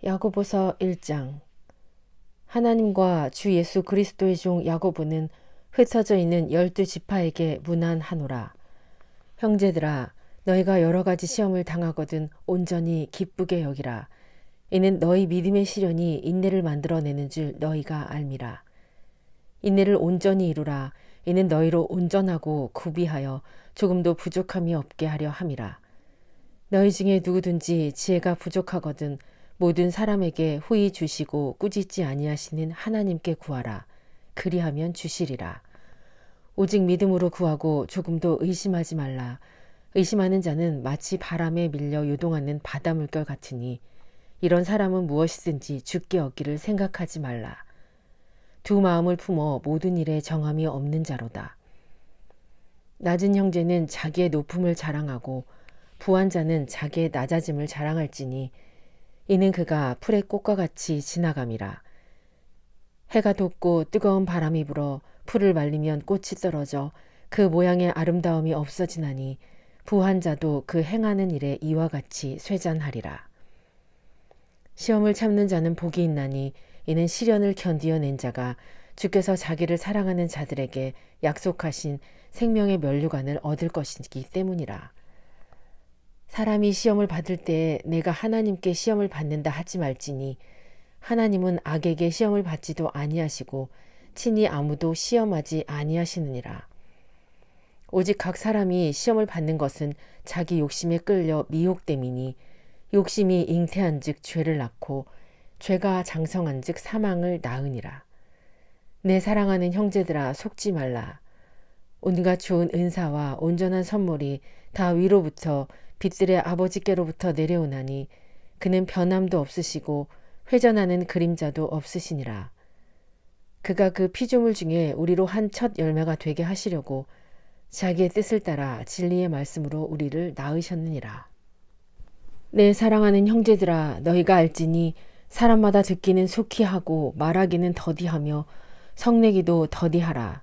야고보서 1장. 하나님과 주 예수 그리스도의 종 야고보는 흩어져 있는 12지파에게 문안하노라. 형제들아, 너희가 여러 가지 시험을 당하거든 온전히 기쁘게 여기라. 이는 너희 믿음의 시련이 인내를 만들어내는 줄 너희가 알미라. 인내를 온전히 이루라. 이는 너희로 온전하고 구비하여 조금도 부족함이 없게 하려 함이라. 너희 중에 누구든지 지혜가 부족하거든 모든 사람에게 후히 주시고 꾸짖지 아니하시는 하나님께 구하라. 그리하면 주시리라. 오직 믿음으로 구하고 조금도 의심하지 말라. 의심하는 자는 마치 바람에 밀려 요동하는 바다물결 같으니 이런 사람은 무엇이든지 죽게 얻기를 생각하지 말라. 두 마음을 품어 모든 일에 정함이 없는 자로다. 낮은 형제는 자기의 높음을 자랑하고 부한 자는 자기의 낮아짐을 자랑할지니 이는 그가 풀의 꽃과 같이 지나감이라. 해가 돋고 뜨거운 바람이 불어 풀을 말리면 꽃이 떨어져 그 모양의 아름다움이 없어지나니 부한 자도 그 행하는 일에 이와 같이 쇠잔하리라. 시험을 참는 자는 복이 있나니 이는 시련을 견디어낸 자가 주께서 자기를 사랑하는 자들에게 약속하신 생명의 면류관을 얻을 것이기 때문이라. 사람이 시험을 받을 때에 내가 하나님께 시험을 받는다 하지 말지니 하나님은 악에게 시험을 받지도 아니하시고 친히 아무도 시험하지 아니하시느니라. 오직 각 사람이 시험을 받는 것은 자기 욕심에 끌려 미혹됨이니 욕심이 잉태한즉 죄를 낳고 죄가 장성한즉 사망을 낳으니라. 내 사랑하는 형제들아, 속지 말라. 온갖 좋은 은사와 온전한 선물이 다 위로부터 빛들의 아버지께로부터 내려오나니 그는 변함도 없으시고 회전하는 그림자도 없으시니라. 그가 그 피조물 중에 우리로 한 첫 열매가 되게 하시려고 자기의 뜻을 따라 진리의 말씀으로 우리를 낳으셨느니라. 내 사랑하는 형제들아, 너희가 알지니 사람마다 듣기는 속히 하고 말하기는 더디하며 성내기도 더디하라.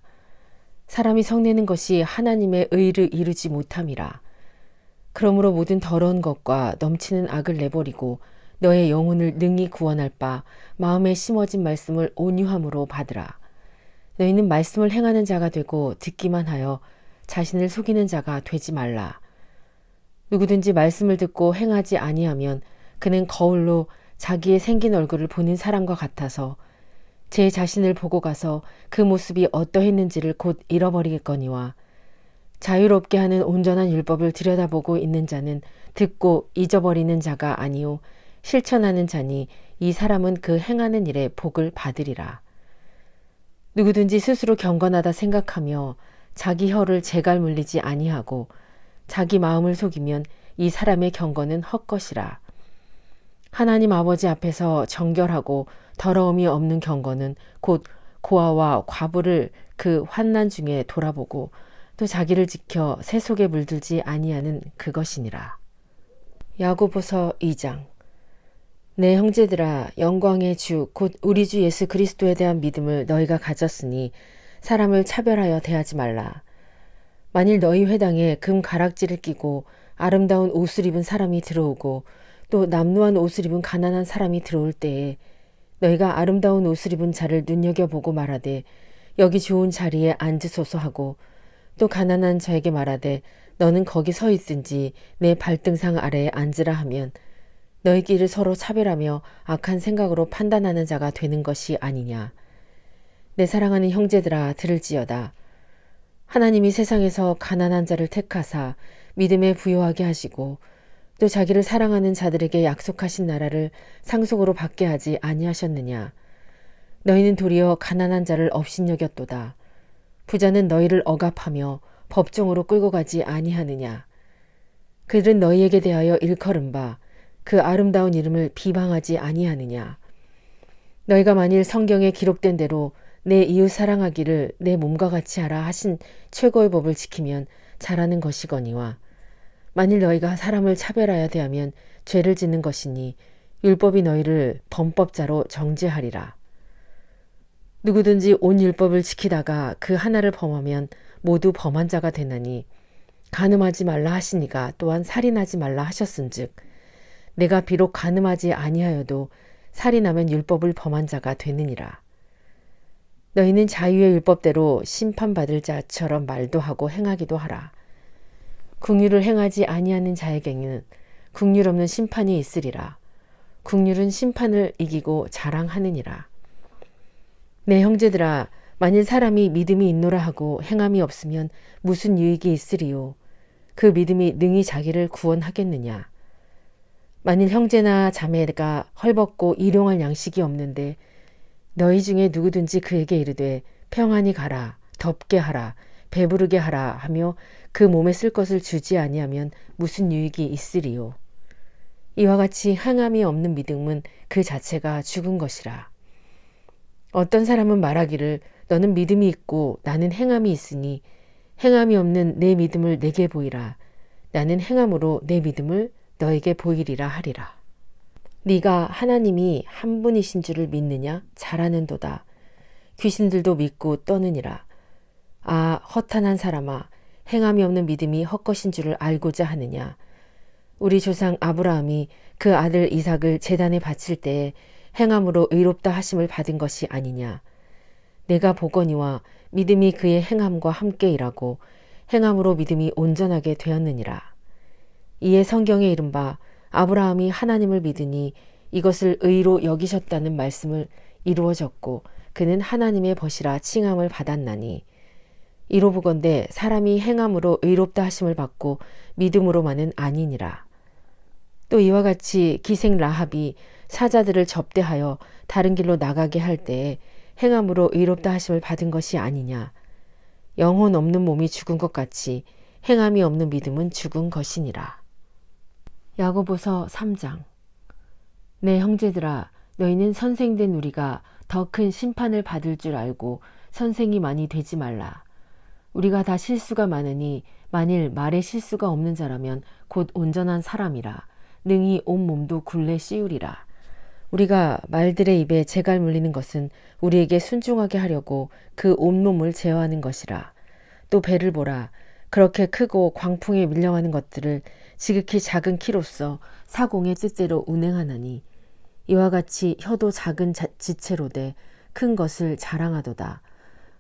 사람이 성내는 것이 하나님의 의를 이루지 못함이라. 그러므로 모든 더러운 것과 넘치는 악을 내버리고 너의 영혼을 능히 구원할 바 마음에 심어진 말씀을 온유함으로 받으라. 너희는 말씀을 행하는 자가 되고 듣기만 하여 자신을 속이는 자가 되지 말라. 누구든지 말씀을 듣고 행하지 아니하면 그는 거울로 자기의 생긴 얼굴을 보는 사람과 같아서 제 자신을 보고 가서 그 모습이 어떠했는지를 곧 잃어버리겠거니와 자유롭게 하는 온전한 율법을 들여다보고 있는 자는 듣고 잊어버리는 자가 아니요 실천하는 자니 이 사람은 그 행하는 일에 복을 받으리라. 누구든지 스스로 경건하다 생각하며 자기 혀를 재갈 물리지 아니하고 자기 마음을 속이면 이 사람의 경건은 헛것이라. 하나님 아버지 앞에서 정결하고 더러움이 없는 경건은 곧 고아와 과부를 그 환난 중에 돌아보고 또 자기를 지켜 새 속에 물들지 아니하는 그것이니라. 야고보서 2장. 내 형제들아, 영광의 주 곧 우리 주 예수 그리스도에 대한 믿음을 너희가 가졌으니 사람을 차별하여 대하지 말라. 만일 너희 회당에 금 가락지를 끼고 아름다운 옷을 입은 사람이 들어오고 또 남루한 옷을 입은 가난한 사람이 들어올 때에 너희가 아름다운 옷을 입은 자를 눈여겨보고 말하되 여기 좋은 자리에 앉으소서 하고 또 가난한 자에게 말하되 너는 거기 서 있든지 내 발등상 아래에 앉으라 하면 너희끼리 서로 차별하며 악한 생각으로 판단하는 자가 되는 것이 아니냐. 내 사랑하는 형제들아, 들을지어다. 하나님이 세상에서 가난한 자를 택하사 믿음에 부요하게 하시고 또 자기를 사랑하는 자들에게 약속하신 나라를 상속으로 받게 하지 아니하셨느냐. 너희는 도리어 가난한 자를 업신여겼도다. 부자는 너희를 억압하며 법정으로 끌고 가지 아니하느냐. 그들은 너희에게 대하여 일컬은 바 그 아름다운 이름을 비방하지 아니하느냐. 너희가 만일 성경에 기록된 대로 내 이웃 사랑하기를 내 몸과 같이 하라 하신 최고의 법을 지키면 잘하는 것이거니와 만일 너희가 사람을 차별하여 대하면 죄를 짓는 것이니 율법이 너희를 범법자로 정죄하리라. 누구든지 온 율법을 지키다가 그 하나를 범하면 모두 범한 자가 되나니 간음하지 말라 하시니가 또한 살인하지 말라 하셨은즉 내가 비록 간음하지 아니하여도 살인하면 율법을 범한 자가 되느니라. 너희는 자유의 율법대로 심판받을 자처럼 말도 하고 행하기도 하라. 긍휼을 행하지 아니하는 자에게는 긍휼 없는 심판이 있으리라. 긍휼은 심판을 이기고 자랑하느니라. 내 형제들아, 만일 사람이 믿음이 있노라 하고 행함이 없으면 무슨 유익이 있으리요? 그 믿음이 능히 자기를 구원하겠느냐? 만일 형제나 자매가 헐벗고 일용할 양식이 없는데 너희 중에 누구든지 그에게 이르되 평안히 가라, 덥게 하라, 배부르게 하라 하며 그 몸에 쓸 것을 주지 아니하면 무슨 유익이 있으리요? 이와 같이 행함이 없는 믿음은 그 자체가 죽은 것이라. 어떤 사람은 말하기를 너는 믿음이 있고 나는 행함이 있으니 행함이 없는 내 믿음을 내게 보이라. 나는 행함으로 내 믿음을 너에게 보이리라 하리라. 네가 하나님이 한 분이신 줄을 믿느냐? 잘하는도다. 귀신들도 믿고 떠느니라. 아, 허탄한 사람아, 행함이 없는 믿음이 헛것인 줄을 알고자 하느냐? 우리 조상 아브라함이 그 아들 이삭을 제단에 바칠 때에 행함으로 의롭다 하심을 받은 것이 아니냐? 내가 보거니와 믿음이 그의 행함과 함께 일하고 행함으로 믿음이 온전하게 되었느니라. 이에 성경에 이른바 아브라함이 하나님을 믿으니 이것을 의로 여기셨다는 말씀을 이루어졌고 그는 하나님의 벗이라 칭함을 받았나니 이로 보건대 사람이 행함으로 의롭다 하심을 받고 믿음으로만은 아니니라. 또 이와 같이 기생 라합이 사자들을 접대하여 다른 길로 나가게 할 때에 행함으로 의롭다 하심을 받은 것이 아니냐. 영혼 없는 몸이 죽은 것 같이 행함이 없는 믿음은 죽은 것이니라. 야고보서 3장. 내 형제들아, 너희는 선생된 우리가 더 큰 심판을 받을 줄 알고 선생이 많이 되지 말라. 우리가 다 실수가 많으니 만일 말에 실수가 없는 자라면 곧 온전한 사람이라. 능히 온 몸도 굴레 씌우리라. 우리가 말들의 입에 재갈 물리는 것은 우리에게 순종하게 하려고 그 온몸을 제어하는 것이라. 또 배를 보라. 그렇게 크고 광풍에 밀려가는 것들을 지극히 작은 키로서 사공의 뜻대로 운행하나니 이와 같이 혀도 작은 지체로되 큰 것을 자랑하도다.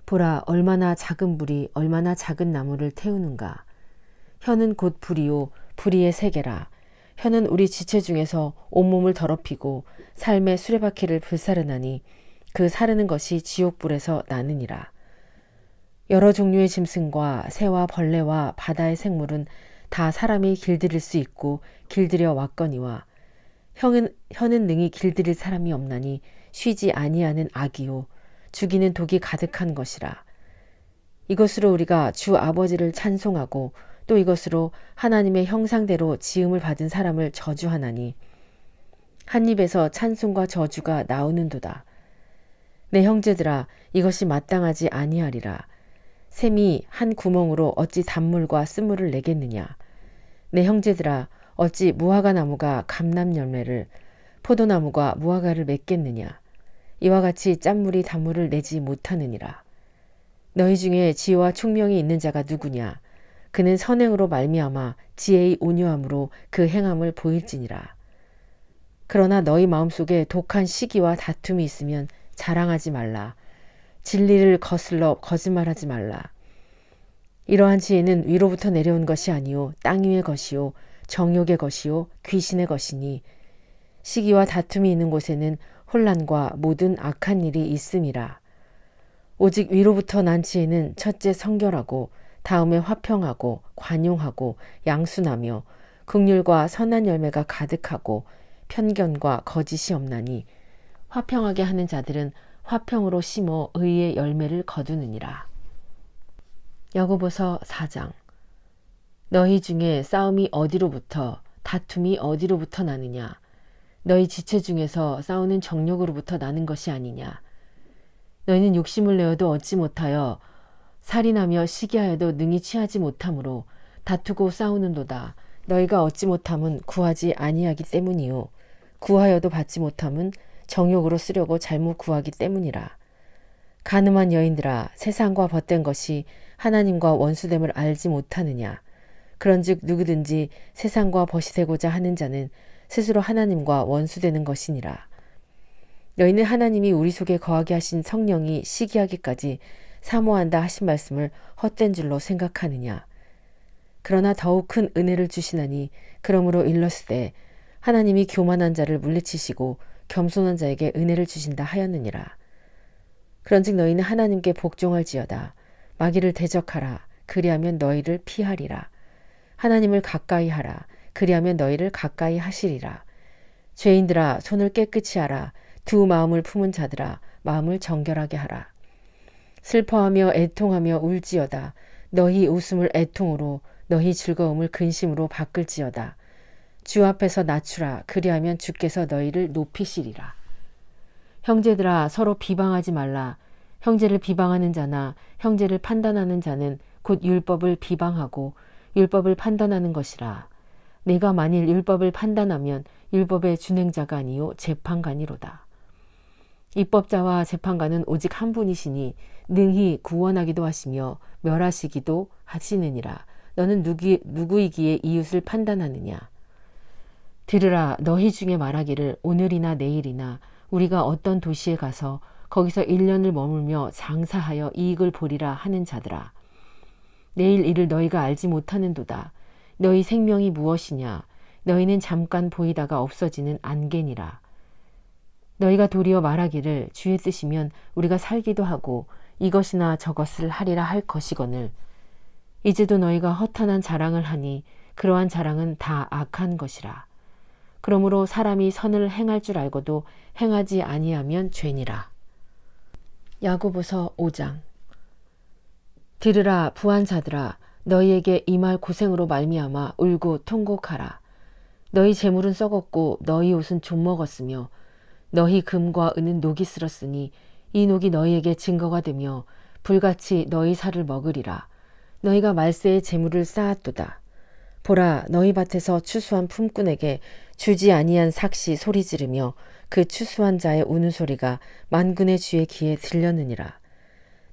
보라, 얼마나 작은 불이 얼마나 작은 나무를 태우는가. 혀는 곧 불이요 불의의 세계라. 혀는 우리 지체 중에서 온몸을 더럽히고 삶의 수레바퀴를 불사르나니 그 사르는 것이 지옥불에서 나느니라. 여러 종류의 짐승과 새와 벌레와 바다의 생물은 다 사람이 길들일 수 있고 길들여 왔거니와 혀는 능히 길들일 사람이 없나니 쉬지 아니하는 악이요 죽이는 독이 가득한 것이라. 이것으로 우리가 주 아버지를 찬송하고 또 이것으로 하나님의 형상대로 지음을 받은 사람을 저주하나니 한 입에서 찬송과 저주가 나오는도다. 내 형제들아, 이것이 마땅하지 아니하리라. 샘이 한 구멍으로 어찌 단물과 쓴물을 내겠느냐. 내 형제들아, 어찌 무화과 나무가 감람 열매를 포도나무가 무화과를 맺겠느냐. 이와 같이 짠물이 단물을 내지 못하느니라. 너희 중에 지혜와 총명이 있는 자가 누구냐. 그는 선행으로 말미암아 지혜의 온유함으로 그 행함을 보일지니라. 그러나 너희 마음속에 독한 시기와 다툼이 있으면 자랑하지 말라. 진리를 거슬러 거짓말하지 말라. 이러한 지혜는 위로부터 내려온 것이 아니요 땅 위의 것이요 정욕의 것이요 귀신의 것이니 시기와 다툼이 있는 곳에는 혼란과 모든 악한 일이 있음이라. 오직 위로부터 난 지혜는 첫째 성결하고 다음에 화평하고 관용하고 양순하며 긍휼과 선한 열매가 가득하고 편견과 거짓이 없나니 화평하게 하는 자들은 화평으로 심어 의의 열매를 거두느니라. 야고보서 4장. 너희 중에 싸움이 어디로부터 다툼이 어디로부터 나느냐. 너희 지체 중에서 싸우는 정욕으로부터 나는 것이 아니냐. 너희는 욕심을 내어도 얻지 못하여 살인하며 시기하여도 능히 취하지 못하므로 다투고 싸우는도다. 너희가 얻지 못함은 구하지 아니하기 때문이요 구하여도 받지 못함은 정욕으로 쓰려고 잘못 구하기 때문이라. 가늠한 여인들아, 세상과 벗된 것이 하나님과 원수됨을 알지 못하느냐. 그런즉 누구든지 세상과 벗이 되고자 하는 자는 스스로 하나님과 원수되는 것이니라. 너희는 하나님이 우리 속에 거하게 하신 성령이 시기하기까지 사모한다 하신 말씀을 헛된 줄로 생각하느냐. 그러나 더욱 큰 은혜를 주시나니 그러므로 일렀으되 하나님이 교만한 자를 물리치시고 겸손한 자에게 은혜를 주신다 하였느니라. 그런즉 너희는 하나님께 복종할지어다. 마귀를 대적하라. 그리하면 너희를 피하리라. 하나님을 가까이 하라. 그리하면 너희를 가까이 하시리라. 죄인들아 손을 깨끗이 하라. 두 마음을 품은 자들아 마음을 정결하게 하라. 슬퍼하며 애통하며 울지어다. 너희 웃음을 애통으로 너희 즐거움을 근심으로 바꿀지어다. 주 앞에서 낮추라. 그리하면 주께서 너희를 높이시리라. 형제들아 서로 비방하지 말라. 형제를 비방하는 자나 형제를 판단하는 자는 곧 율법을 비방하고 율법을 판단하는 것이라. 내가 만일 율법을 판단하면 율법의 준행자가 아니요 재판관이로다. 입법자와 재판관은 오직 한 분이시니 능히 구원하기도 하시며 멸하시기도 하시느니라. 너는 누구이기에 이웃을 판단하느냐. 들으라. 너희 중에 말하기를 오늘이나 내일이나 우리가 어떤 도시에 가서 거기서 1년을 머물며 장사하여 이익을 보리라 하는 자들아. 내일 일을 너희가 알지 못하는도다. 너희 생명이 무엇이냐. 너희는 잠깐 보이다가 없어지는 안개니라. 너희가 도리어 말하기를 주의 뜻이면 우리가 살기도 하고 이것이나 저것을 하리라 할 것이거늘. 이제도 너희가 허탄한 자랑을 하니 그러한 자랑은 다 악한 것이라. 그러므로 사람이 선을 행할 줄 알고도 행하지 아니하면 죄니라. 야고보서 5장. 들으라 부한 자들아. 너희에게 이 말 고생으로 말미암아 울고 통곡하라. 너희 재물은 썩었고 너희 옷은 좀먹었으며 너희 금과 은은 녹이 쓸었으니 이 녹이 너희에게 증거가 되며 불같이 너희 살을 먹으리라. 너희가 말세의 재물을 쌓았도다. 보라 너희 밭에서 추수한 품꾼에게 주지 아니한 삭시 소리 지르며 그 추수한 자의 우는 소리가 만군의 주의 귀에 들렸느니라.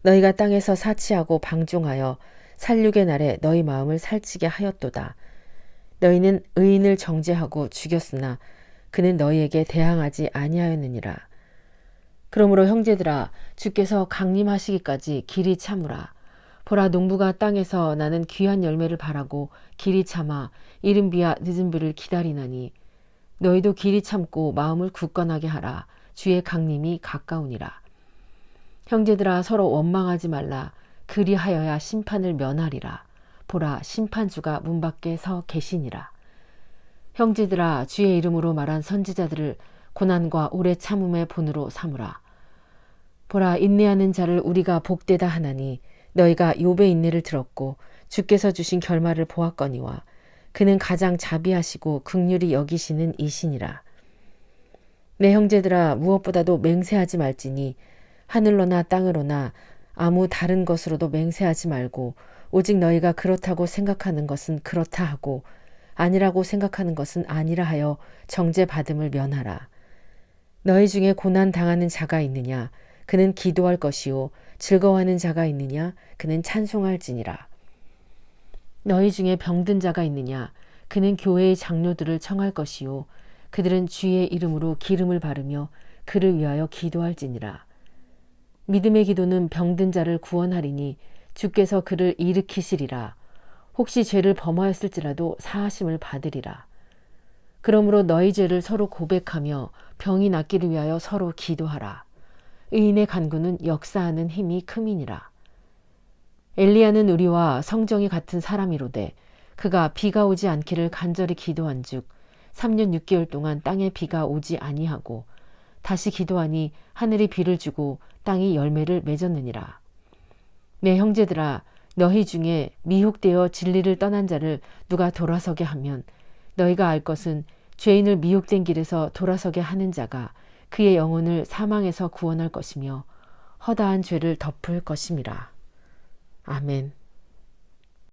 너희가 땅에서 사치하고 방종하여 살육의 날에 너희 마음을 살찌게 하였도다. 너희는 의인을 정죄하고 죽였으나 그는 너희에게 대항하지 아니하였느니라. 그러므로 형제들아 주께서 강림하시기까지 길이 참으라. 보라 농부가 땅에서 나는 귀한 열매를 바라고 길이 참아 이른 비와 늦은 비를 기다리나니 너희도 길이 참고 마음을 굳건하게 하라. 주의 강림이 가까우니라. 형제들아 서로 원망하지 말라. 그리하여야 심판을 면하리라. 보라 심판주가 문 밖에 서 계시니라. 형제들아 주의 이름으로 말한 선지자들을 고난과 오래 참음의 본으로 삼으라. 보라 인내하는 자를 우리가 복되다 하나니 너희가 욥의 인내를 들었고 주께서 주신 결말을 보았거니와 그는 가장 자비하시고 긍휼히 여기시는 이시니라. 내 형제들아 무엇보다도 맹세하지 말지니 하늘로나 땅으로나 아무 다른 것으로도 맹세하지 말고 오직 너희가 그렇다고 생각하는 것은 그렇다 하고 아니라고 생각하는 것은 아니라 하여 정죄받음을 면하라. 너희 중에 고난 당하는 자가 있느냐 그는 기도할 것이요 즐거워하는 자가 있느냐 그는 찬송할지니라. 너희 중에 병든 자가 있느냐 그는 교회의 장로들을 청할 것이요 그들은 주의 이름으로 기름을 바르며 그를 위하여 기도할지니라. 믿음의 기도는 병든 자를 구원하리니 주께서 그를 일으키시리라. 혹시 죄를 범하였을지라도 사하심을 받으리라. 그러므로 너희 죄를 서로 고백하며 병이 낫기를 위하여 서로 기도하라. 의인의 간구는 역사하는 힘이 큼이니라. 엘리야는 우리와 성정이 같은 사람이로되 그가 비가 오지 않기를 간절히 기도한즉 3년 6개월 동안 땅에 비가 오지 아니하고 다시 기도하니 하늘이 비를 주고 땅이 열매를 맺었느니라. 내 형제들아 너희 중에 미혹되어 진리를 떠난 자를 누가 돌아서게 하면 너희가 알 것은 죄인을 미혹된 길에서 돌아서게 하는 자가 그의 영혼을 사망에서 구원할 것이며 허다한 죄를 덮을 것임이라. 아멘.